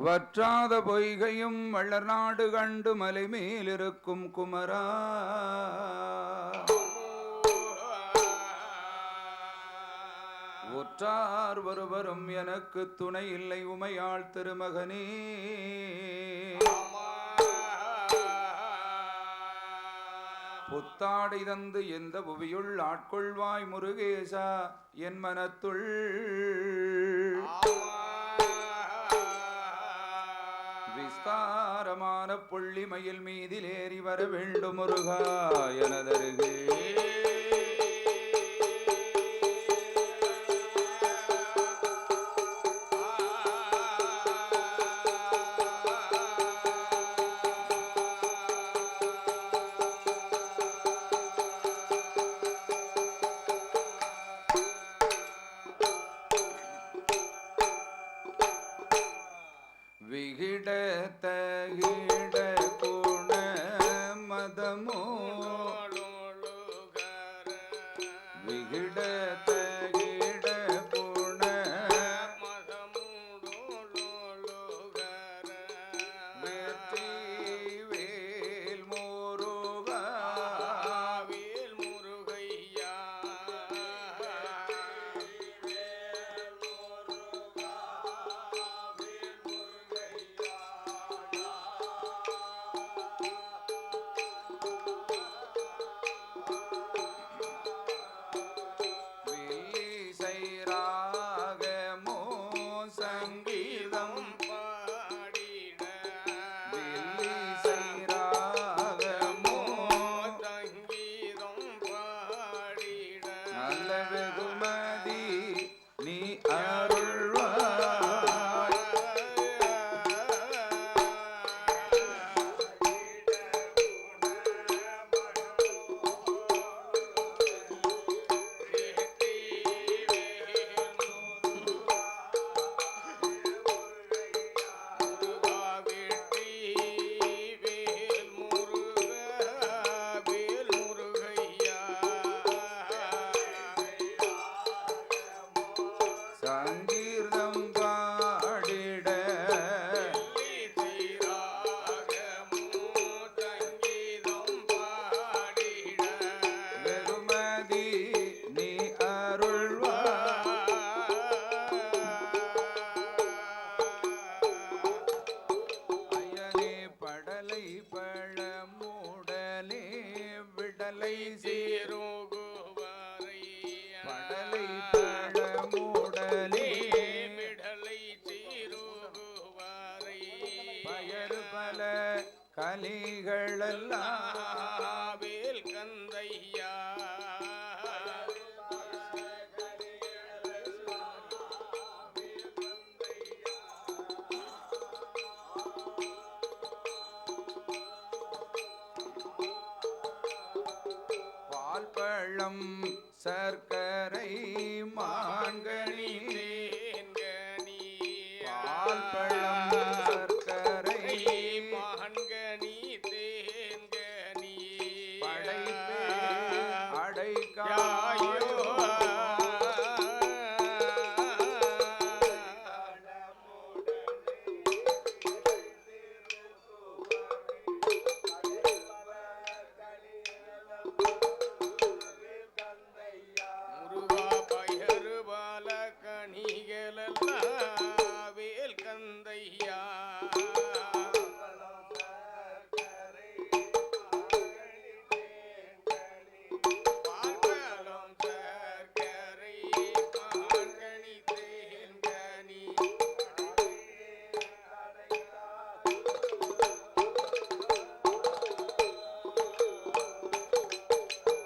வற்றாத பொய்கையும் வள்ளநாடு கண்டு மலை மேலிருக்கும் குமரா ஒற்றார் ஒருவரும் எனக்கு துணை இல்லை உமையாள் திருமகனே புத்தாடை தந்து எந்த புவியுள் ஆட்கொள்வாய் முருகேசா என் மனத்துள் விஸ்தாரமான புள்ளி மயில் மீதில் ஏறி வர வேண்டும் முருகா எனதருகே விகிடத்தகிட குண மதமோ விகிடத்தகிட குண வெற்றி வேல் முருகா வேல் முருகையா சங்கீர்தம் பாடிட வெகுமதி நீ அருள்வாய் அயனே படலை பழமுடனே விடலை சேருகுவரை படலை பழமுடனே விடலை சேருகுவரை பயர் பல கலிகளெல்லாம் வேல் கந்தையா பால் பழம் சர்க்கரை மாங்கனி பால் பழம் சர்க்கரை மாங்கனி தேன்கனி படைப்பே அடைக்காயோ வேல் கந்தையா பால்பழம் சர்க்கரை மாங்கனி தேன்கனி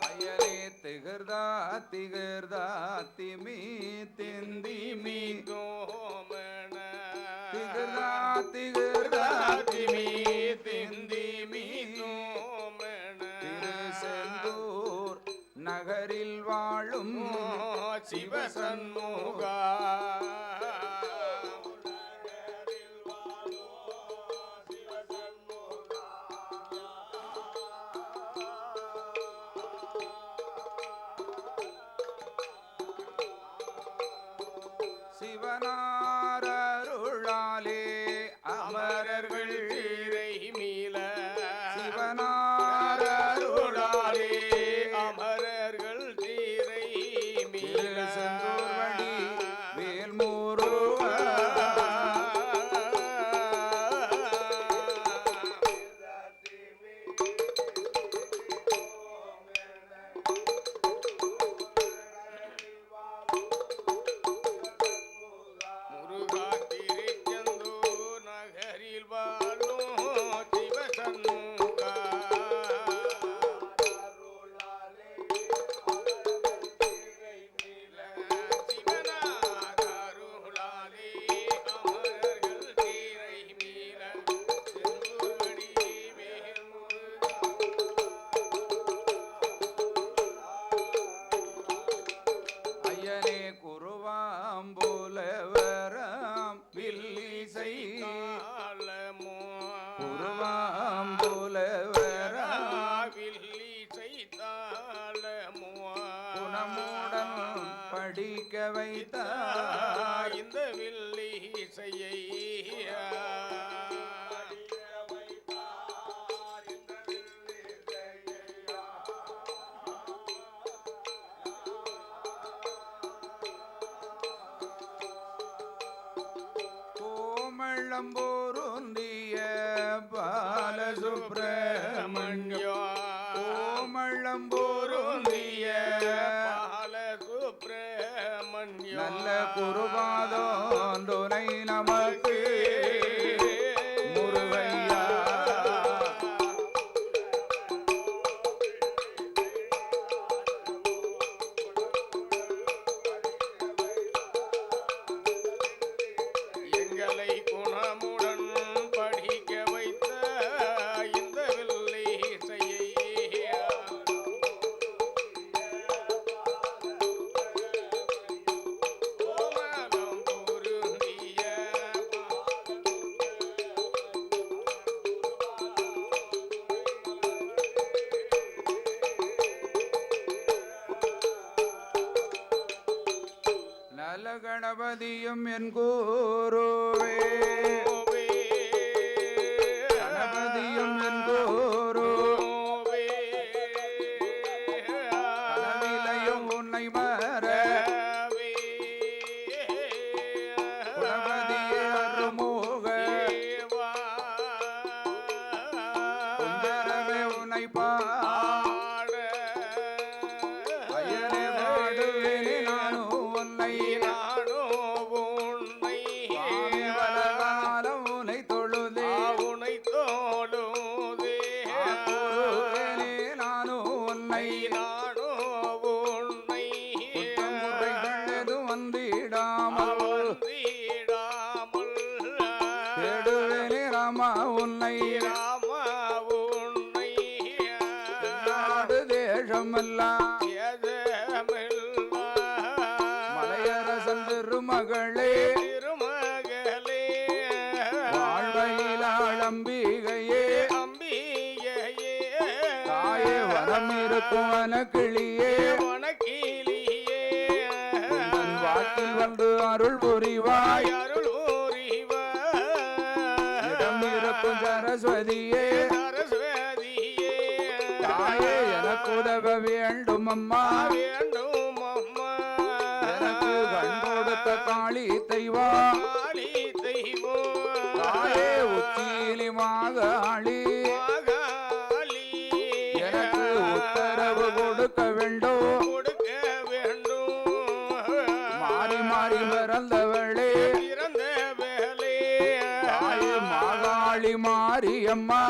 அயலே திகர்தா திகர்தா திமி திந்தி மீ கோமண திகர்தா திகர்தா திமி திந்தி மீ கோமண திருச்செந்தூர் நகரில் வாழும் சிவசண்முகா சிவனாரருளாலே வைத்தார் இந்த வில்லி இசையை கோமளம்போருந்திய பாலசுப்ரமணியோ கோமளம்போருந்திய பாலசுப்ரமணியோ நல்ல குருபாதம் துணை நமக்கு முருகையா எங்களை குணமுடன் படிக்க வைத்த இந்த வில்லி இசையை கோமளம் பொருந்திய நல கணபதியும் என் கூருவே கணபதியும் என் கூரு கனவிலையும் உன்னை மற குணபதியே அருமோக குஞ்சரமே உன்னை ஐயனே பாடுவேனே நானும் உன்னை சுவாமி பலகாலம் உன்னை தொழுதே கூறுவேனே நானும் உன்னை குற்றமுறைகள் எதுவும் வந்திடாமல் தேடுவேனே ராமா உன்னை நாடு தேசமெல்லாம் மலையரசன் திருமகளே வாழ்வையிலாள் அம்பிகையே தாயே வரம் இருக்கும் வனக்கிளியே உந்தன் வாக்கில் வந்து அருள் புரிவாய் இடம் இருக்கும் சரஸ்வதியே தாயே எனக்கு உதவ வேண்டும் அம்மா எனக்கு கண் கொடுத்த காளி தெய்வம் தாயே உச்சியிலி மாகாளி எனக்கு உத்தரவு கொடுக்க வேண்டும் மாறி மாறி பிறந்தவளே தாயே மாகாளி மாரியம்மா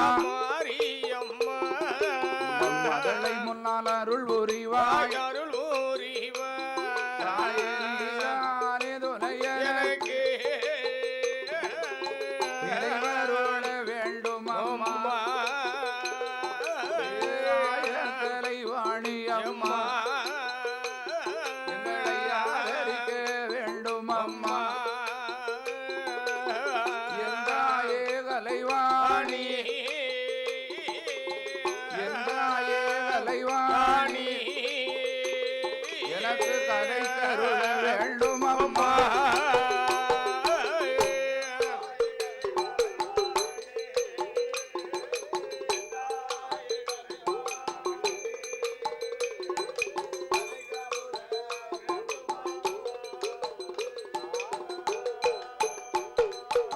உன் மகளை முன்னால் அருள் புரிவாய் தாயே நீதானே துணைய இறைவரோட வேண்டும் அம்மா தலைவாணி அம்மா எங்களை ஆதரிக்க வேண்டும் அம்மா என் தாயே கலைவாணி என் தாயே கலைவாணி எனக்கு கதை கருள வேண்டும் அம்மா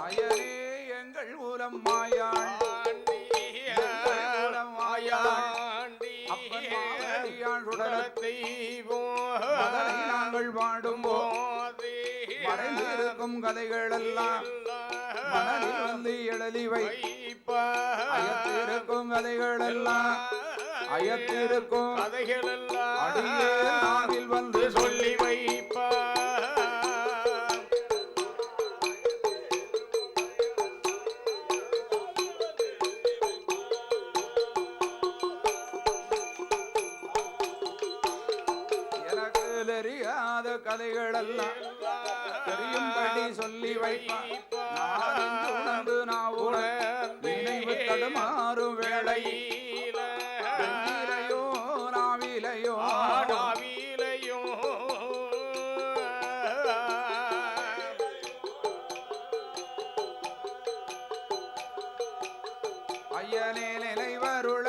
அயரே எங்கள் ஊரம் மாயாள் அப்பன் மாவடியாள் உடலத்தை மதனை நாங்கள் பாடும்போம் மறைந்திருக்கும் கதைகள் எல்லாம் மனதில் வந்து எழுதி வை அயத்திருக்கும் கதைகள் எல்லாம் அயத்திருக்கும் அடியே நாவில் வந்து சொல்லி வைப்பா எனக்கு தெரியாத கதைகள் எல்லாம் தெரியும்படி சொல்லி வைப்பான் நான் உணர்ந்து நான் நினைவு தடுமாறும் வேளை வெண்ணிலையோ நாவிலையோ ஐயனே நிலைவருள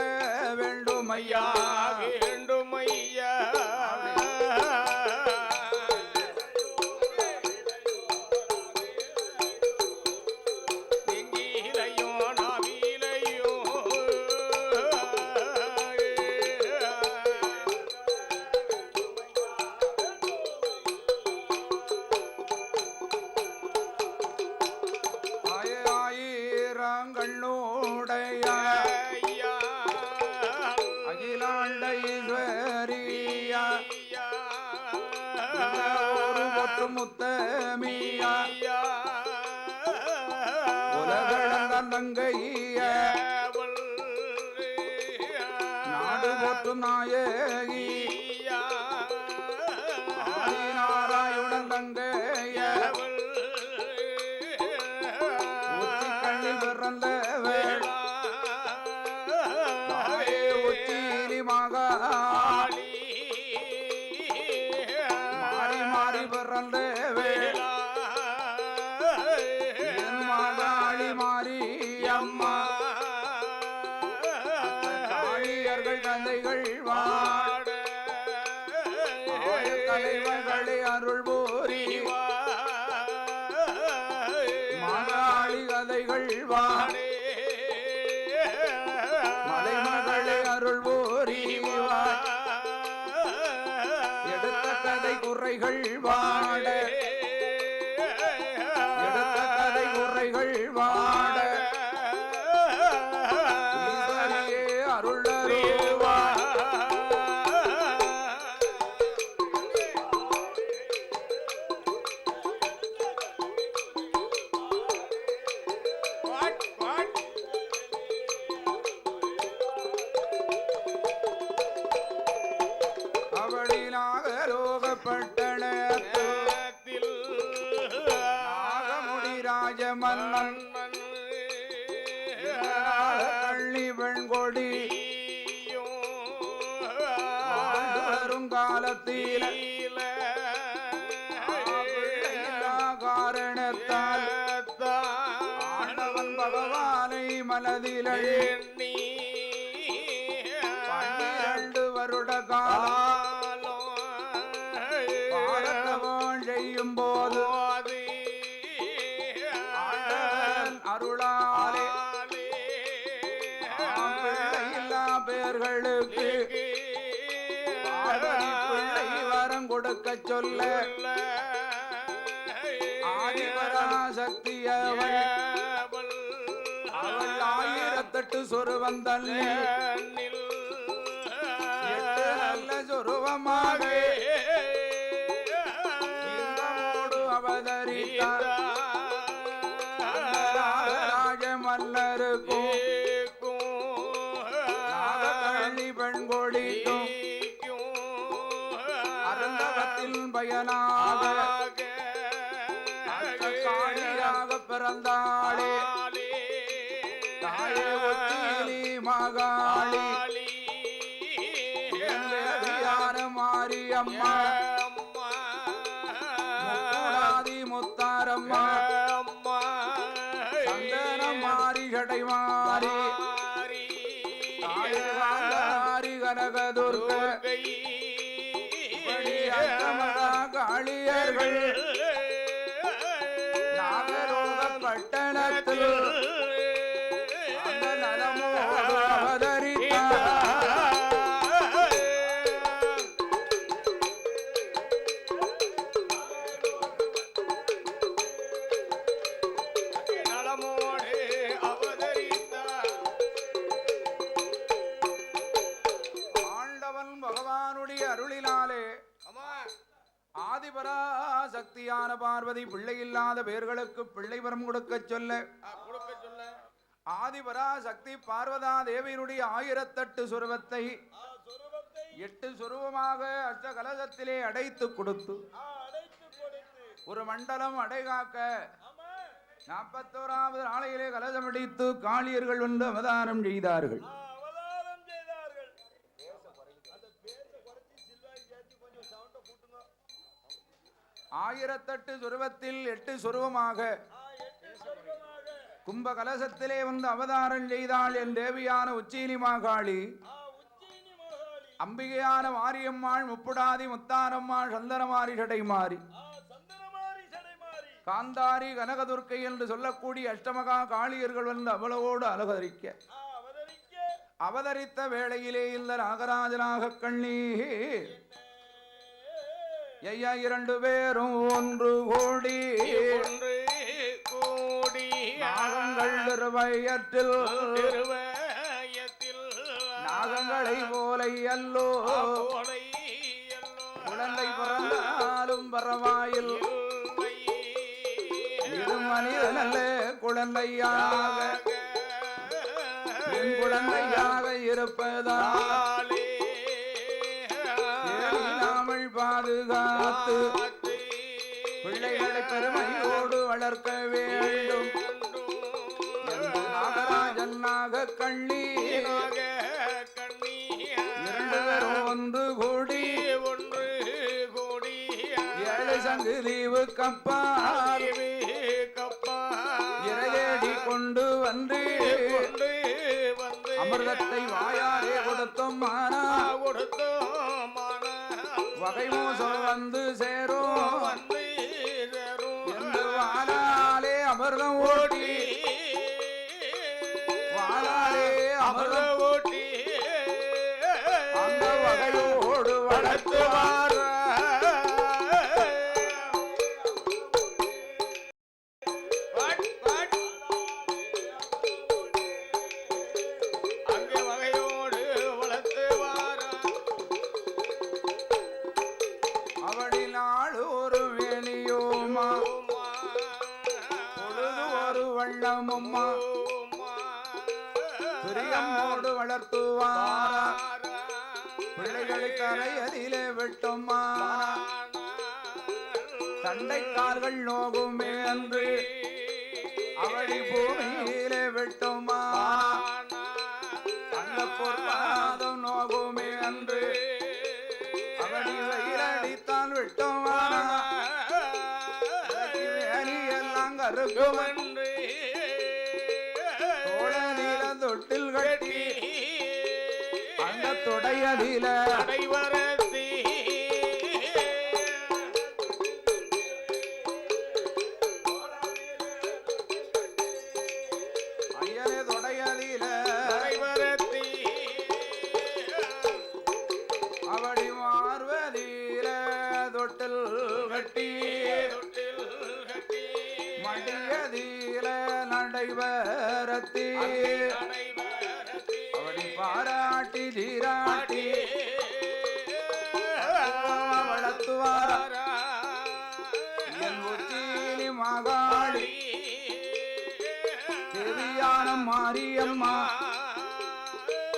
வேண்டும் ஐயா வேண்டும் ஐயா எங்கிலையோ நாவிலையோ ஆயிரங்கண்ணோடைய அகிலாண்ட ஈஸ்வரியா ஒரு பொற்று முத்தமியா உலகளந்த தங்கைய நாடு போற்றும் நாயகி ஆதிநாராயணன் தங்கைய உச்சிக்கண்ணில் பிறந்த வேள தாயே உச்சிலி மகா மாறி மாறி பிறந்த வேள என் மகாளி மாறி அம்மா காளியர்கள் கதைகள் வாட தலைவர்களே அருள் போரி மகாளி கதைகள் வாட மலைமகளே அருள் போரி எடுத்த கதை குறைகள் வாட எடுத்த கதை குறைகள் வாட ஈஸ்வரியே அருள் அருள்வா அவளினாக லோகப்பட்டணத்து நாகமுடி ராஜமன்னன் கள்ளி வெண்கொடி ஆண்டு வரும் காலத்தில் காரணத்தால் ஆண்டவன் பகவானை மனதில் எண்ணி 12 வருட காலம் பாரதவன் செய்யும் போது ஆண்டவன் அருளாலே பிள்ளையில்லா பேர்களுக்கு பார்வதி பிள்ளை வரம் கொடுக்க சொல்ல ஆதிபராசக்தி அவள் 1008 சொருவந்தல் 8 நல்ல சொருவமாக இன்பமோடு அவதரித்தார் ராஜ மன்னருக்கும் நாகக்கள்ளி பெண்கொடிக்கும் அருந்தவத்தின் பயனாக காளியாக பிறந்தாளே தாயே ஒத்திலி மகாளி தேவியான மாரியம்மா முக்கூடாதி முத்தாரம்மா சந்தன மாறி கடை மாறி தாயே காந்தாரி கனகதுர்கை காளியர்கள் நாகலோக பட்டணத்தில் அந்த நலமோடு அவதரித்தார் ஆண்டவன் பகவானுடைய அருளினாலே ஆதிபராசக்தியான பார்வதி பிள்ளை இல்லாத பேர்களுக்கு பிள்ளை வரம் கொடுக்க சொல்ல ஆதிபராசக்தி பார்வதா தேவியினுடைய 1008 சுரூபத்தை 8 சுரூபமாக அஷ்ட கலசத்திலே அடைத்து கொடுத்து ஒரு மண்டலம் அடைகாக்க 41வது நாளையிலே கலசம் அடித்து காளியர்கள் வந்து அவதாரம் செய்தார்கள். 1008 சுரூபத்தில் 8 சுரூபமாக கும்ப கலசத்திலே வந்து அவதாரம் செய்தாள் என் தேவியான உச்சீனி மாகாளி. அம்பிகையான மாரியம்மாள், முப்புடாதி முத்தாரம்மாள், சந்தனமாரி சடைமாரி, காந்தாரி கனகதுர்க்கை என்று சொல்லக்கூடிய அஷ்டமகா காளியர்கள் வந்து அவளோடு அலகரிக்க அவதரித்த வேளையிலே இந்த நாகராஜனாக கண்ணி ஐயா 2 பேரும் ஒன்று கூடி நாகங்கள் திருவயத்தில் நாகங்களை போலை அல்லோ குழந்தை பிறந்தாலும் பரவாயில் இது மனிதனல்ல குழந்தையாக என் குழந்தையாக இருப்பதாலே தேடினாமல் பாதுகாத்து பிள்ளைகளை பெருமையோடு வளர்க்க வேண்டும் என்று நாகராஜனாக கண்ணி 2 பேரும் ஒன்று கூடி 7 சங்கு தீவு கப்பால் இறையேடி கொண்டு வந்து அமிர்தத்தை வாயாரே கொடுத்தோம் மானா வகை மோசம் வந்து சேரும் என்று வாழாலே அமிர்தம் ஓட்டி வாழாலே அமிர்தம் ஓட்டி அந்த வகையோடு வளர்த்துவார். பிரியமோடு வளர்த்துவார் பிள்ளைகளை கரையதிலே வெட்டுமா தண்டை கால்கள் நோகுமே என்று அவளி பூமியிலே வெட்டுமா அந்த பொற்பாதம் நோகுமே என்று அவளி வெயிலடித்தான் வெட்டுமா எல்லாம் கருக்கும் என்று தொட்டில் கட்டி அந்த தொடையதில ஐயனே தொடையதில அவடி மார்வதில தொட்டில் கட்டி மடியதில நடைபரத்தி பாராட்டி தீராட்டி வளர்த்துவார் என் உச்சீனி மகாளி தேவியான மாரியம்மா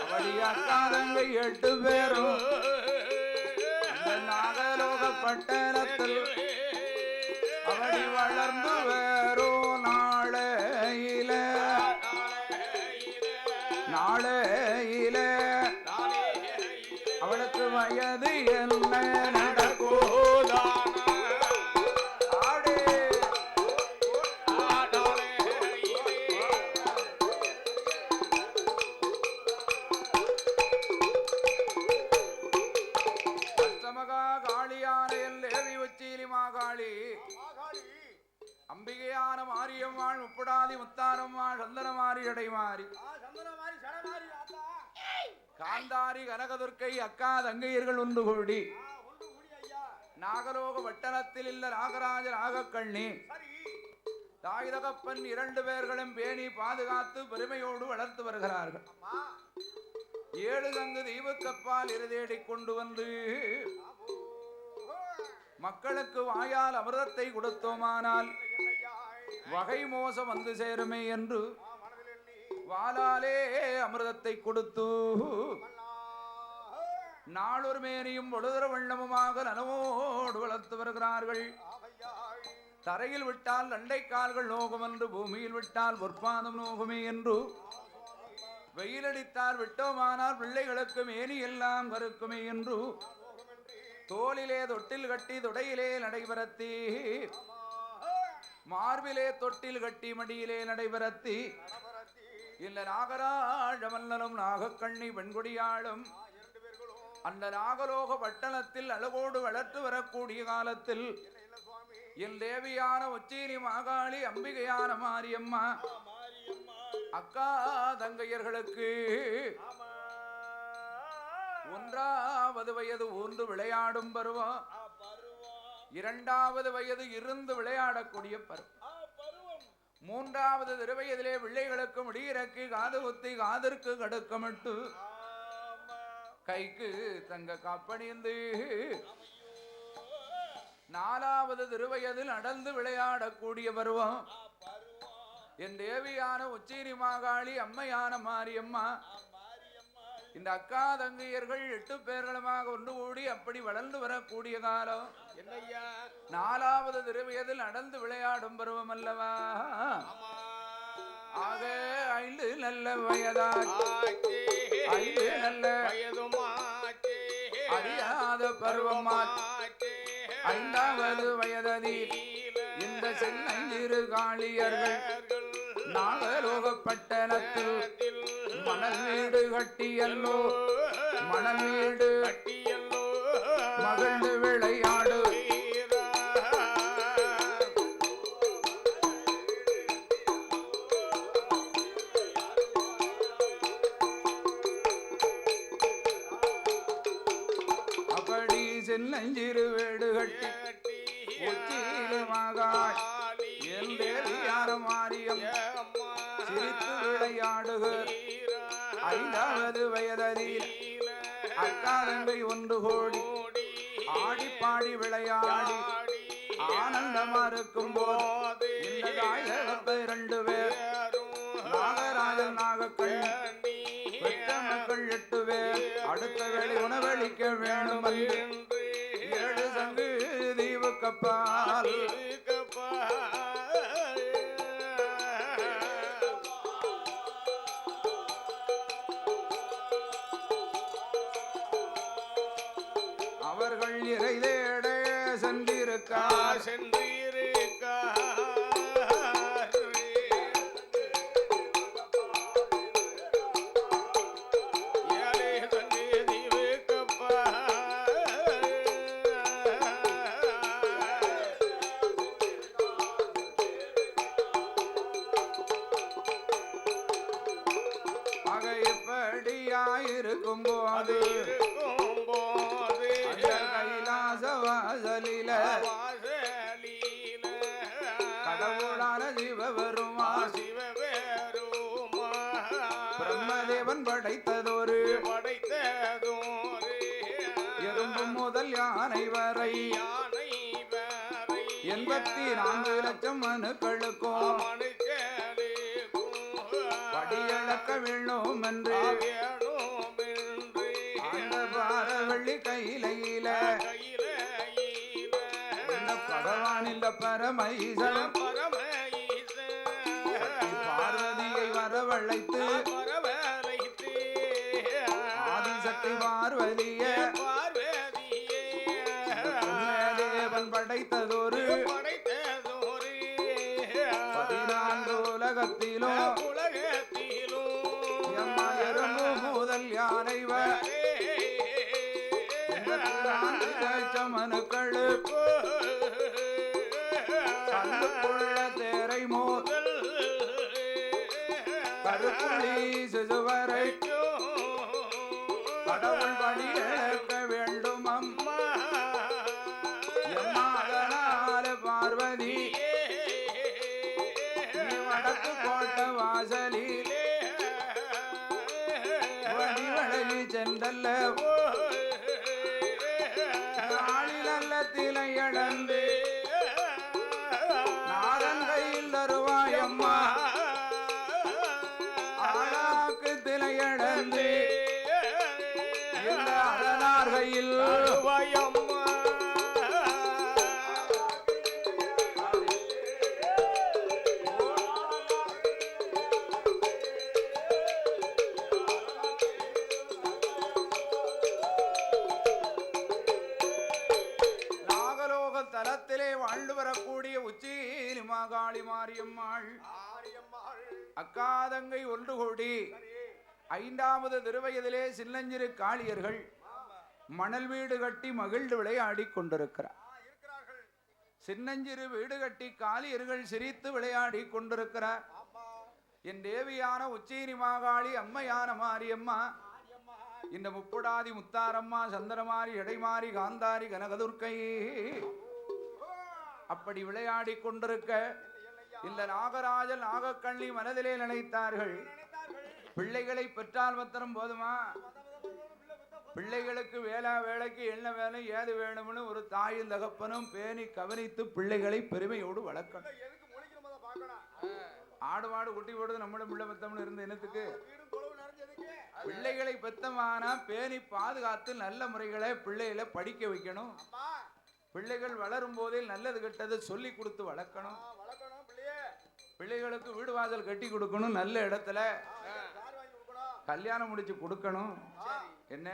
அவடி அக்காதங்கை 8 பேரும் நாகலோக பட்டணத்தில் அவடி வளர்ந்து வேறோ நாளையில அவளுக்கு வயது என்ன நடக்கூதான அஷ்டமகா காளியான தேவி உச்சீலி மாகாளி அம்பிகையான மாரியம்மாள், முப்புடாதி முத்தாரம்மாள், சந்தனமாரி சடைமாரி, காந்தாரி கனகதுர்க்கை அக்கா தங்கையர்கள் ஒன்று கூடி நாகலோக வட்டணத்தில் இல்ல நாகராஜ நாகக்கண்ணி தாய் தகப்பன் 2 பேர்களும் பேணி பாதுகாத்து பெருமையோடு வளர்த்து வருகிறார்கள். 7 சங்கு தீவுக்கப்பால் இருதேடி கொண்டு வந்து மக்களுக்கு வாயால் அமிர்தத்தை கொடுத்தோமானால் வகை மோசம் வந்து சேருமே என்று வாளாலே அமிர்தத்தை கொடுத்து நாளொரு மேனியும் ஒழுதர வண்ணமுமாக நனவோடு வளர்த்து வருகிறார்கள். தரையில் விட்டால் அண்டை கால்கள் நோகும் என்று, பூமியில் விட்டால் பொற்பாதம் நோகுமே என்று, வெயிலடித்தால் விட்டோமானால் பிள்ளைகளுக்கு மேனி எல்லாம் கருக்குமே என்று தோளிலே தொட்டில் கட்டி தொடையிலே நடைபெறத்தி மார்பிலே தொட்டில் கட்டி மடியிலே நடைபெறத்தி இல்ல நாகராஜமல்லனும் நாகக்கண்ணி பெண்குடியாளும் அந்த நாகலோக பட்டணத்தில் அழகோடு வளர்த்து வரக்கூடிய காலத்தில் என் தேவியான உச்சீனி மாகாளி அம்பிகையான மாரியம்மா அக்கா தங்கையர்களுக்கு 1வது வயது ஊர்ந்து விளையாடும் பருவம், 2வது வயது இருந்து விளையாடக்கூடிய பருவம், 3வது திருவயதிலே பிள்ளைகளுக்கு முடியிறக்கு காது குத்தி காதிற்கு கடுக்கமிட்டு கைக்கு தங்க காப்பணிந்து 4வது திருவயதில் நடந்து விளையாடக்கூடிய பருவம். என் தேவியான உச்சீனி மாகாளி அம்மையான மாரியம்மா இந்த அக்கா தங்கையர்கள் 8 பேர்களுமாக ஒன்று கூடி அப்படி வளர்ந்து வரக்கூடிய காலம். 4வது திருவயதில் நடந்து விளையாடும் பருவம் அல்லவா? ஆக 5 நல்ல வயதாச்சு, 5 நல்ல அறியாத பருவமாச்சு. 5வது வயதில் இந்த சென்னஞ்சிறு காளியர்கள் நாகலோக பட்டணத்தில் மணல் வீடு கட்டியல்லோ, மணல் வீடு கட்டியல்லோ மகிழ்ந்து விளையாடு. அப்படி சென்னஞ்சிறு வீடு கட்டி உச்சியிலே மகாள் என் தேவியான மாரியம் சிரித்து விளையாடுக. 5வது வயதில் அக்கா தங்கை ஒன்று கோடி ஆடி பாடி விளையாடி ஆனந்தமா இருக்கும் போது இந்த தாய்களுக்கு 2 பேர் நாகராஜன் நாகக்கண்ணி பெற்ற மக்கள் 8 பேர் அடுத்த வேளை உணவளிக்க வேண்டும் என்று 7 சங்கு தீவு கப்பால் அவர்கள் இறை தேட சென்றிருக்கார். ஆக இப்படியாயிருக்கும் போது கைலாச வாசலில கடவுளான சிவபெருமா பிரம்மதேவன் படைத்ததொரு எறும்பு முதல் யானை வரை 84 லட்சம் மனுக்களுக்கும் படியளக்க வேணும் என்று அந்த பாரவள்ளி கையில பகவானில் பரமைசன் பார்வதியை வரவழைத்து ஆதிசக்தி பார்வதிய தேவன் படைத்ததொரு 14 உலகத்திலும் எறும்பு முதல் யானை வரை 84 லட்சம் மனுக்களுக்கு கண்ணுக்குள்ள தேரை மோதல் கருப்புள்ளி சிசுவரை கடவுள் பணி இழக்க வேண்டும் அம்மா. எம்மாதனால பார்வதி வடக்கு கோட்ட வாசலிலே வடிவழகி சென்றல்ல நாளிலல்ல திளையடந்து நாதன் கையில் தருவாயம்மா ஆளாக்கு திளையடந்து என்ன உச்சேரி மாகாளி மாரியம்மாள் அக்காதங்கை ஒன்று கூடி 5வது திருவயதிலே சின்னஞ்சிறு காளியர்கள் மணல் வீடு கட்டி மகிழ்ந்து விளையாடி கொண்டிருக்கிறார். சின்னஞ்சிறு வீடு கட்டி காளியர்கள் சிரித்து விளையாடி கொண்டிருக்கிறார். என் தேவியான உச்சேரி மாகாளி அம்மையான மாரியம்மா இந்த முப்புடாதி முத்தாரம்மா சந்திரமாரி எடைமாரி காந்தாரி கனகதுர்க்கை அப்படி விளையாடி கொண்டிருக்க இந்த நாகராஜன் நாகக்கண்ணி மனதிலே நினைத்தார்கள், பிள்ளைகளை பெற்றால் மாத்திரம் போதுமா? பிள்ளைகளுக்கு வேலைக்கு என்ன வேலை ஏது வேணும்னு ஒரு தாயும் தகப்பனும் பேணி கவனித்து பிள்ளைகளை பெருமையோடு வளர்க்கணும். ஆடு மாடு குட்டி போடுறது நம்மளும் பிள்ளை பெத்தம்னு இருந்த இனத்துக்கு பிள்ளைகளை பெத்தமானா பேணி பாதுகாத்து நல்ல முறைகளை பிள்ளைகளை படிக்க வைக்கணும். பிள்ளைகள் வளரும் போதே நல்லது கெட்டது சொல்லி கொடுத்து வளர்க்கணும். பிள்ளைகளுக்கு வீடு வாசல் கட்டி கொடுக்கணும், நல்ல இடத்துல கல்யாணம் முடிச்சு கொடுக்கணும். என்ன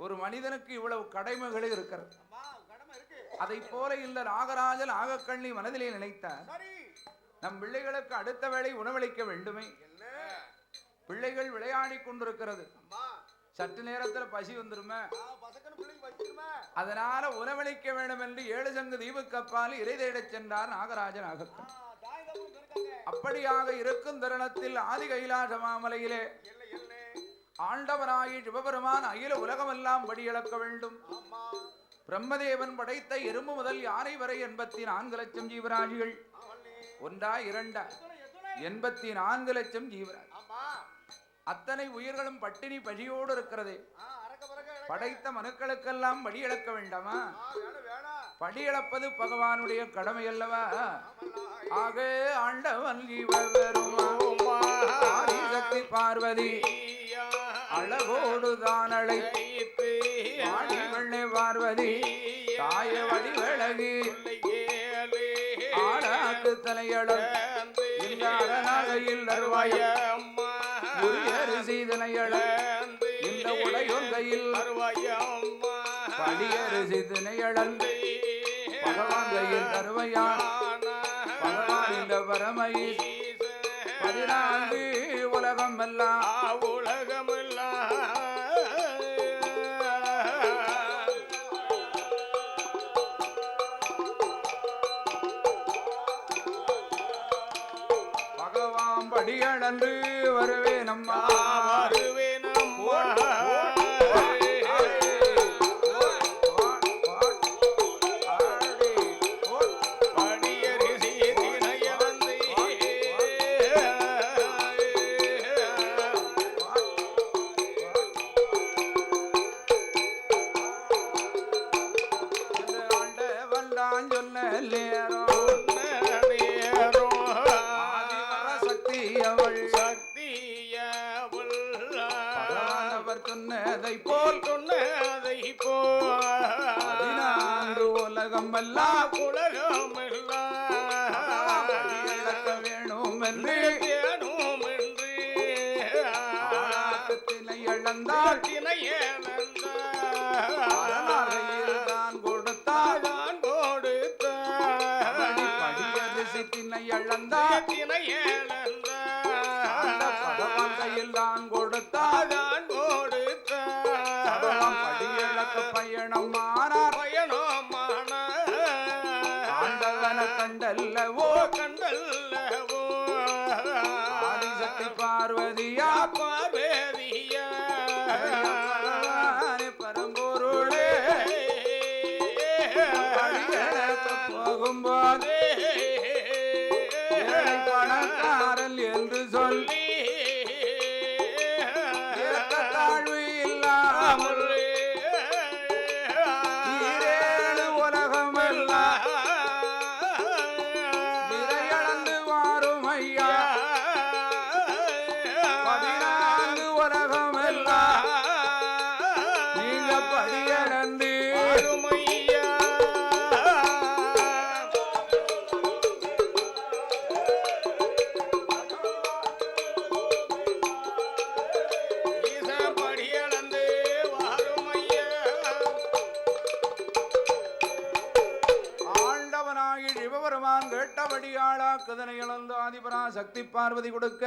ஒரு மனிதனுக்கு இவ்வளவு கடமைகள் இருக்கிறது. அதை போல இந்த நாகராஜன் நாகக்கண்ணி மனதிலே நினைத்தார், நம் பிள்ளைகளுக்கு அடுத்த வேளை உணவளிக்க வேண்டுமே. பிள்ளைகள் விளையாடி கொண்டிருக்கிறது, சற்று நேரத்தில் பசி வந்துருமே, அதனால உணவளிக்க வேண்டும் என்று 7 சங்கு தீபக்கப்பால் இறை தேடச் சென்றார் நாகராஜன் நாகக்கண்ணி. அப்படியாக இருக்கும் தருணத்தில் ஆதி கைலாச மாமலையிலே ஆண்டவராகி சிவபெருமான் அகில உலகமெல்லாம் படியளக்க வேண்டும். பிரம்மதேவன் படைத்த எறும்பு முதல் யானை வரை 84 லட்சம் ஜீவராசிகள், ஒன்றா இரண்டா 84 லட்சம் ஜீவராசி. அத்தனை உயிர்களும் பட்டினி பசியோடு இருக்கிறதே. படைத்த மனுக்களுக்கெல்லாம் படியளக்க வேண்டாமா? படியளப்பது பகவானுடைய கடமை அல்லவா? ஆக ஆண்டவன் சக்தி பார்வதி அழகோடு தான் அழைத்து ஆடிவள்ளை பார்வதி தாய வடிவழகி ஆடாக்கு தலையளம் இந்த அரணாகையில் அருவாயம் அரிசி தினையளம் இந்த உடையொன்றையில் படியரிசி தினையளந்து பகவான் கையில் தருவையான் பகவான் இந்த பரமை 14 உலகம் எல்லாம் பகவான் படியளந்து வருவேன் அம்மா கண்டல்லவோ ஆதிசக்தி பார்வதியா பார்வதியா பரம்பொருளே போகும்போது பணக்காரன் என்று சொல்லி தாழ்வு இல்லாமல் படியாளாக்குதனை இழந்து ஆதிபரா சக்தி பார்வதி கொடுக்க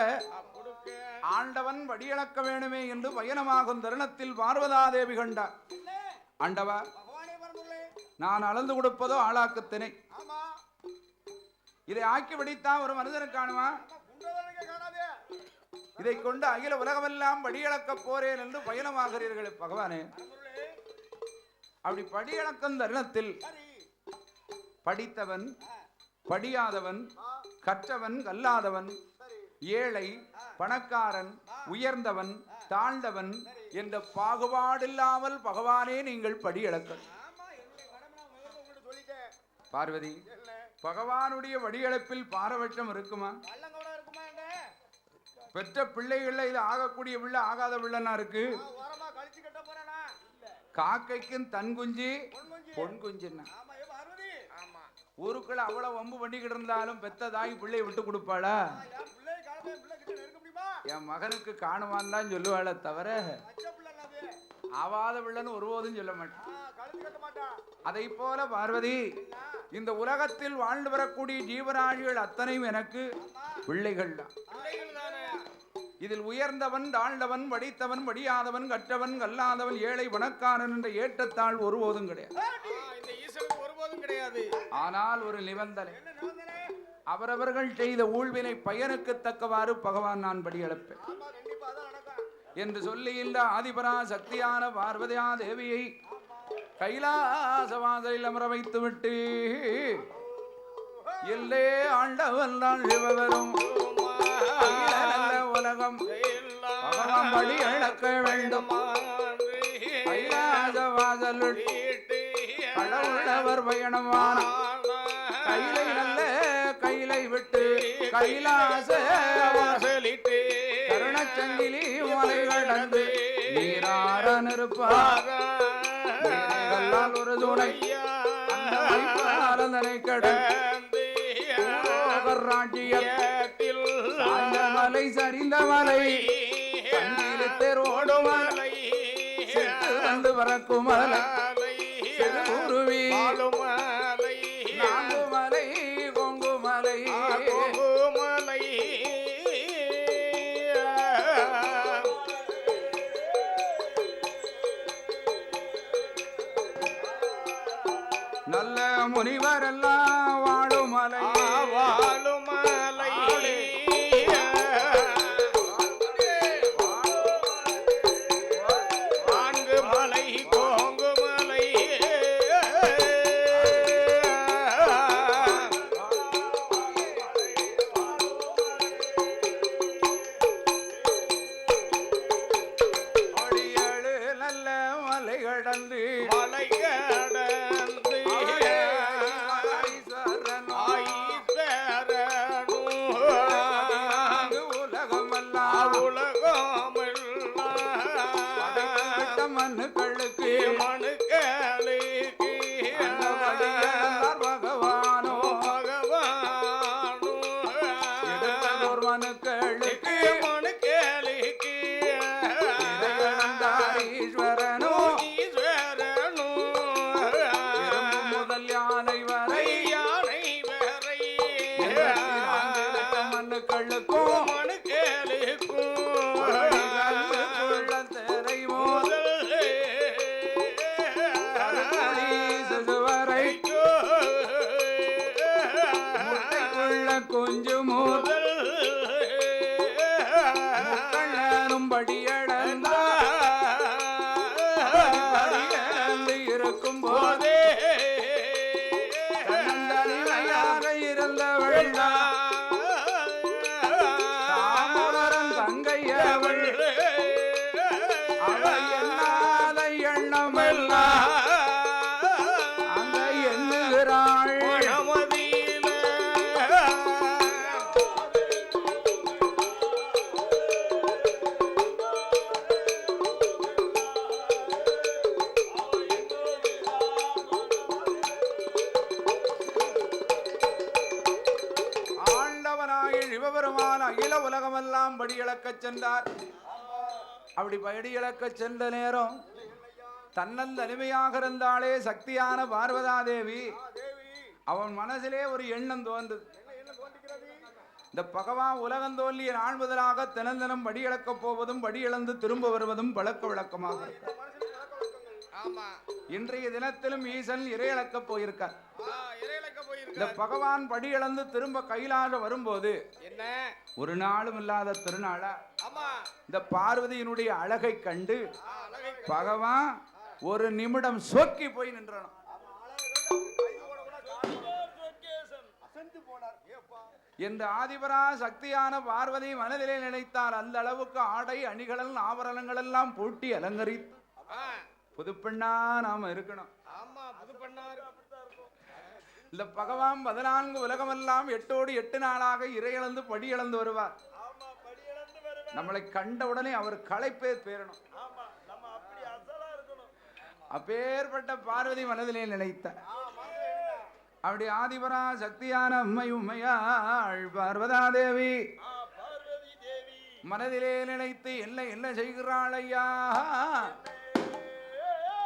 கொடுக்க ஆண்டவன் வடியளக்க வேணுமே என்று பயணமாகும் தருணத்தில் பார்வதாதேவி கண்டார். ஆண்டவா, நான் அளந்து கொடுப்பதோ ஆளாக்குத்தினை, இதை ஆக்கி வடித்தான் ஒரு மனிதனுக்கு காணுமா? இதை கொண்டு அகில உலகமெல்லாம் படியளக்க போறேன் என்று பயணமாகிறீர்கள் பகவானே. அப்படி படியளக்கும் தருணத்தில் படித்தவன் படியாதவன், கற்றவன் கல்லாதவன், ஏழை பணக்காரன், உயர்ந்தவன் தாழ்ந்தவன் என்ற பாகுபாடில்லாமல் பகவானே நீங்கள் படியளக்க. பார்வதி, பகவானுடைய வடியளப்பில் பாரபட்சம் இருக்குமா? பெற்ற பிள்ளைகள்ல இது ஆகக்கூடிய பிள்ளை ஆகாத பிள்ளைன்னா இருக்கு. காக்கைக்கும் தன் குஞ்சு பொன் குஞ்சுன்னா ஊருக்குள்ள அவ்வளவு வம்பு பண்ணிக்கிட்டு இருந்தாலும் பெத்த தாய் பிள்ளையை விட்டு கொடுப்பாளா? என் மகனுக்கு காணுவான் தான் சொல்லுவாள தவிர ஆவாத பிள்ளைன்னு ஒருபோதும் சொல்ல மாட்டேன். அதை போல பார்வதி, இந்த உலகத்தில் வாழ்ந்து வரக்கூடிய ஜீவராசிகள் அத்தனையும் எனக்கு பிள்ளைகள் தான். இதில் உயர்ந்தவன் தாழ்ந்தவன், படித்தவன் படியாதவன், கற்றவன் கல்லாதவன், ஏழை பணக்காரன் என்ற ஏற்றத்தாழ் ஒருபோதும் கிடையாது. ஆனால் ஒரு நிபந்தனை, அவரவர்கள் செய்த ஊழ்வினை பயனுக்கு தக்கவாறு பகவான் நான் படியளப்பேன் என்று சொல்லுகின்ற ஆதிபரா சக்தியான பார்வதியா தேவியை கைலாசவாசலில் அமர வைத்து விட்டு இல்லே ஆண்டவன் தான் சிவவரும் உலகம் பகவான் படி இழக்க வேண்டும். கைலாசவாசலுள் கடவுளவர் பயணமான கைலை நல்ல கைலை விட்டு கைலாச வாசலிட்டு கருணச்சங்கிலி மலை கடந்து நீரார நிற்பார் ஒரு துணை ஆரந்தனை கடந்து மலை சரிந்த மலை தெரோடு மலை வந்து வரக்கும் மலை குருவி நாங்குமலை கொங்குமலை நல்ல முனிவரெல்லாம் வாழுமலை வாழுமலை நான்கு மலை கோங்குமலை நல்ல மலை கடந்து மலை கடந்து மனுக்களுக்கு மனுக்களுக்கு பகவானோ பகவானோ மனுக்களுக்கு மனுக்களுக்கு ஈஸ்வரனோ ஈஸ்வரனோ முதல் யானை வரை யானை வரை மனுக்களுக்கும் மனுக்களுக்கும் கொஞ்சு முதல் கண்ணனும் படியடந்து இருக்கும் போதே தனிமையாக இருந்தவள் தாமோதரன் தங்கையவள் அவள் எண்ணாத எண்ணமெல்லாம் அந்த எண்ணுகிறாள். சிவபெருமான் அகில உலகமெல்லாம் படியிழக்க சென்றார். அப்படி படியிழக்க சென்ற நேரம் தன்னல் தனிமையாக இருந்தாலே சக்தியான பார்வதா தேவி அவன் மனசிலே ஒரு எண்ணம் தோன்றுது. இந்த பகவான் உலகம் தோல்லிய நாள் முதலாக தினம் படி இழக்கப் போவதும் படி இழந்து திரும்ப வருவதும் பழக்க வழக்கமாக இன்றைய தினத்திலும் ஈசன் இறை இழக்கப் போயிருக்கார். இந்த பகவான் படி இழந்து திரும்ப கையிலாக வரும்போது என்ன ஒரு நாளும் இல்லாத திருநாளா இந்த பார்வதியினுடைய அழகை கண்டு பகவான் ஒரு நிமிடம் சோக்கி போய் நின்றான். இந்த ஆதிபரா சக்தியான பார்வதி மனதிலே நினைத்தால் அந்த அளவுக்கு ஆடை அணிகள் ஆபரணங்கள் எல்லாம் பூட்டி அலங்கரித்து புதுப்பெண்ணா நாம இருக்கணும். இந்த பகவான் 14 உலகமெல்லாம் 8ஓடு 8 நாளாக இறையிழந்து படி இழந்து வருவார். நம்மளை கண்ட உடனே அவர் களைப்பே பேரணும். அப்பேற்பட்ட பார்வதி மனதிலே நினைத்த அப்படி ஆதிபரா சக்தியான அம்மை உம்மையாள் பார்வதா தேவி மனதிலே நினைத்து என்ன செய்கிறாள் ஐயா?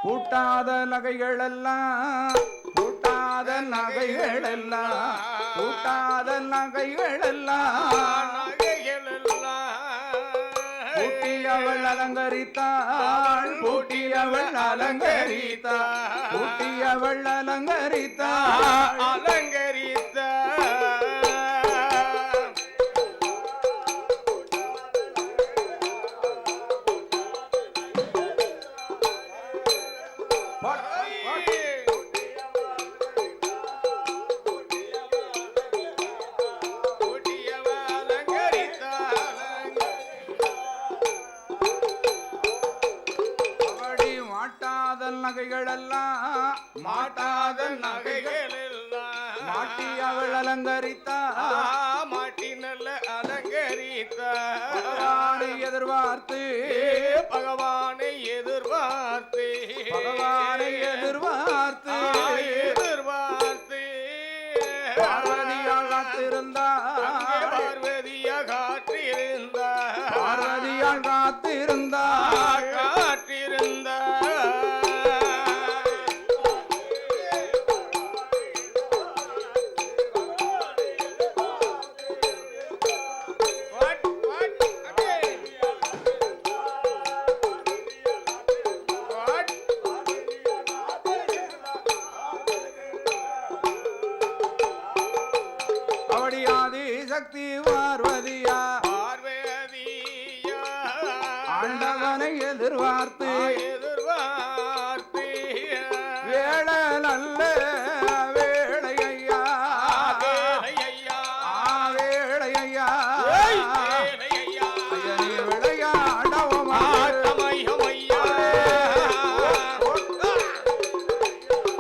பூட்டாத நகைகள் எல்லாம் பூட்டாத நகைகள் எல்லாம் பூட்டாத நகைகள் எல்லாம் பூட்டியவள் அலங்கரித்தாள் பூட்டியவள் அலங்கரித்தாள் பூட்டியவள் அலங்கரித்தாள் அலங்கரித்தாள் நகைகள் எல்லாம் மாட்டாத நகைகள் எல்லாம் மாட்டி அவள் அலங்கரித்தாள் மாட்டி நல்ல அலங்கரித்தாள் பகவானை எதிர்பார்த்து பகவானை எதிர்பார்த்து பகவானை எதிர்பார்த்து எதிர்பார்த்து பார்வதியால் காத்திருந்தாள் பார்வதியா காத்திருந்தாள் பார்வதியால் காத்திருந்தாள் காத்திருந்தாள் சக்தி பார்வதியா பார்வதியா ஆண்டவனை எதிர்பார்த்து எதிர்பார்த்து வேள நல்ல வேளையா வேளையா வேளையா வேளையா ஐயனே விளையாடவமா தமையமையா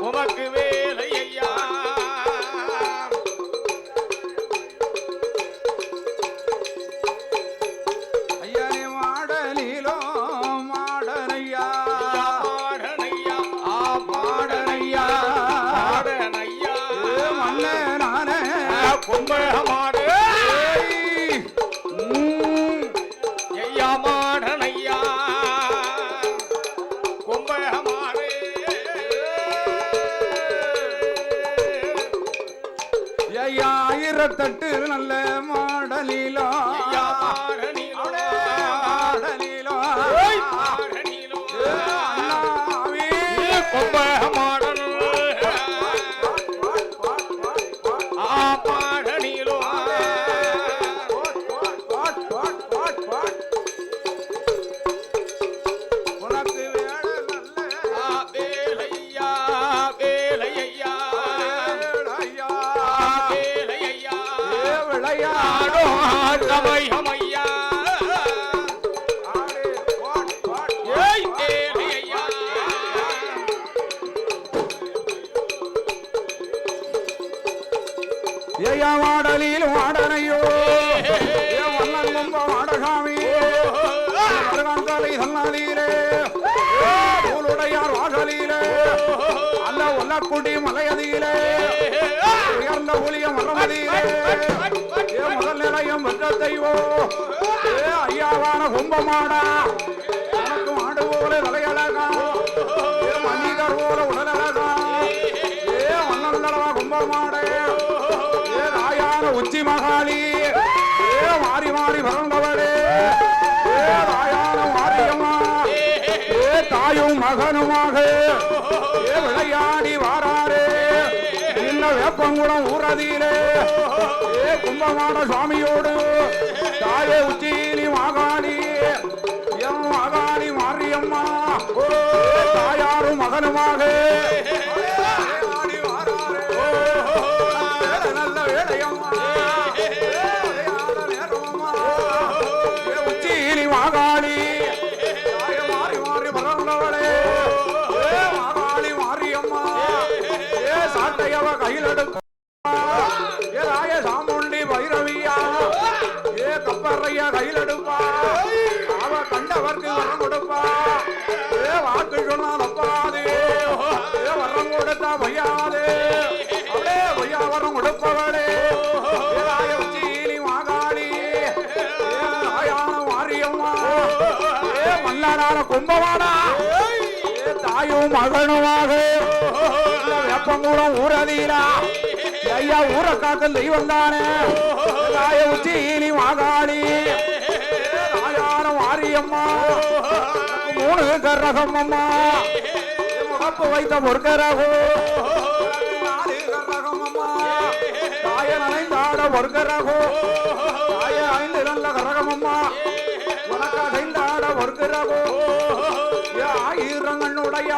உமக்கு வேலையா கும்பமாடு ஐயா மாடனையா கும்பமாடு ஐயா 1008 நல்ல மாடலிலோ மாடனிலோ மாடனிலோ கும்பமாடன் வாடலில் வாடனையோ வண்ணன் கொம்ப வாடகாமி காலை சன்னாதியிலே தோளுடையார் வாசலிலே அல்ல ஒல்லக்குடி மலையதியிலே உயர்ந்த ஒளிய மரமதியிலே முதல் நிலையம் வெற்ற தெய்வோ ஐயாவான கும்பமாடா உனக்கு ஆடு போல தலையழகா மனிதர் போல உடலழகா மன்னன் கும்பமாடே உச்சி மகாளி மாறி மாறி பிறந்தவளே தாயான மாரியம்மா தாயும் மகனுமாக விளையாடி வாராரே இந்த வேப்பங்குளம் ஊரதியிலே கும்பமான சுவாமியோடு தாயே உச்சியிலி மாகாளி எம் மாகாளி மாரியம்மா தாயாரும் மகனுமாக நல்ல வேலையம்மா உச்சியிலி மாகாளி தாய மாறி மாறி பிறந்தவளே மாகாளி மாரியம்மா சாட்டையவ கையில் எடுப்பா ராய சாமுண்டி பைரவியா கப்பறையா கையில் எடுப்பா அவ கண்டவர்க்கு வரம் கொடுப்பா வாக்கு சொன்னா தப்பாது வரம் கொடுத்தா பொய்யாது அவளே பொய்யா வரம் கொடுப்பவளே ராய உச்சியிலி மாகாளி தாயான மாரியம்மா மல்லாரான கும்பவானா தாயும் மகனுமாக வேப்பங்குளம் ஊரதீரா ஐயா ஊரை காக்கும் தெய்வம் தானே தாய உச்சியிலி மாகாளி தாயான மாரியம்மா 3 கரகம் அம்மா முகப்பு வைத்த பொற்கரகோ 4 கரகம் அம்மா தாய நனைந்தாட பொற்கரகோ தாய 5 நல்ல கரகம் அம்மா உனக்கு அடைந்தாட பொற்கரகோ ஆயிரங்கண்ணுடைய